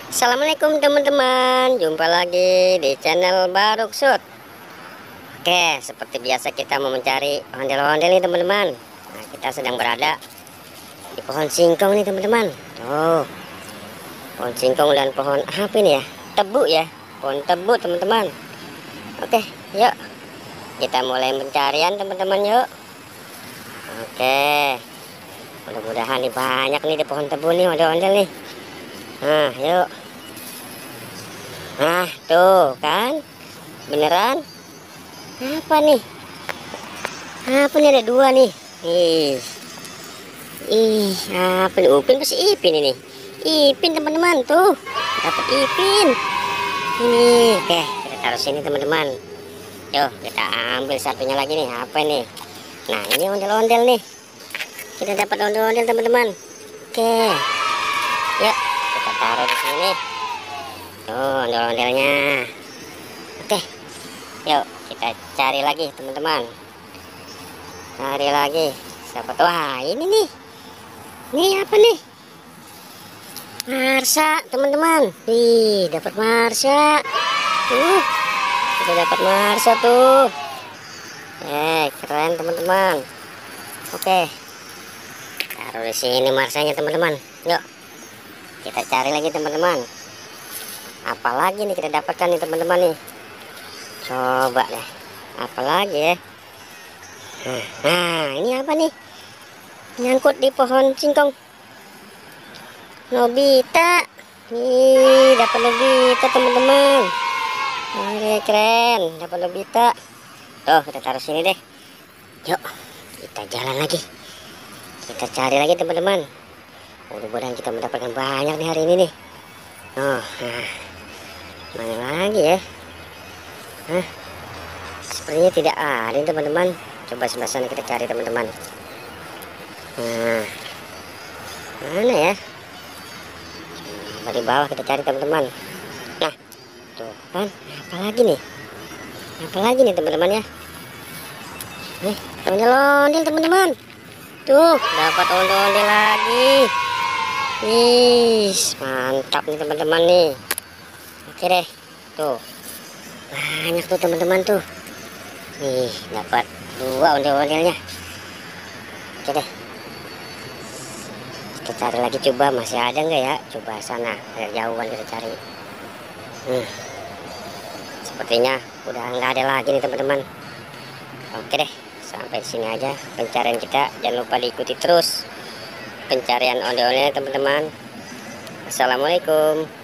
Assalamualaikum teman-teman, jumpa lagi di channel Baruk Shoot. Oke, seperti biasa kita mau mencari ondel-ondel nih teman-teman. Nah, kita sedang berada di pohon singkong nih teman-teman. Tuh, pohon singkong dan pohon apa ini ya? Tebu ya, pohon tebu teman-teman. Oke, yuk kita mulai pencarian teman-teman yuk. Oke, mudah-mudahan nih banyak nih di pohon tebu nih ondel-ondel nih. Nah, yuk. Nah, tuh kan, beneran. Apa nih? Apa nih, ada dua nih. Apa nih? Upin pasti Ipin ini. Ipin teman-teman tuh, dapat Ipin. Ini, oke, kita taruh sini teman-teman. Yuk, kita ambil satunya lagi nih. Apa nih? Nah, ini ondel-ondel nih. Kita dapat ondel-ondel teman-teman. Oke, ya. Kita taruh di sini. Tuh ondel-ondelnya. Oke, yuk kita cari lagi teman-teman. Cari lagi. Siapa tuh? Wah, ini nih. Ini apa nih? Marsa teman-teman. Ih, dapat Marsa. Kita dapat Marsa tuh. Keren teman-teman. Oke, taruh di sini Marsanya teman-teman. Yuk, kita cari lagi teman-teman. Apalagi nih kita dapatkan nih teman-teman nih. Coba deh, apalagi ya. Nah, ini apa nih? Nyangkut di pohon singkong. Nobita. Nih, dapat Nobita teman-teman. Oke, keren, dapat Nobita. Tuh, kita taruh sini deh. Yuk, kita jalan lagi. Kita cari lagi teman-teman. Mudah-mudahan kita mendapatkan banyak nih hari ini nih. Oh, nah. Mana lagi ya? Sepertinya tidak ada teman-teman. Coba sebelah sana kita cari teman-teman. Nah, mana ya? Coba di bawah kita cari teman-teman. Nah, tuh kan, apa lagi nih? Apa lagi nih teman-teman ya? Ondel-ondel teman-teman. Tuh, dapat ondel-ondel lagi. Mantap nih teman-teman nih. Oke deh, tuh banyak tuh teman-teman tuh. Nih, dapat dua ondel-ondelnya. Oke deh, kita cari lagi, coba masih ada nggak ya? Coba sana, agak jauhan kita cari. Sepertinya udah nggak ada lagi nih teman-teman. Oke deh, sampai sini aja pencarian kita. Jangan lupa diikuti terus pencarian ondel-ondelnya teman-teman. Assalamualaikum.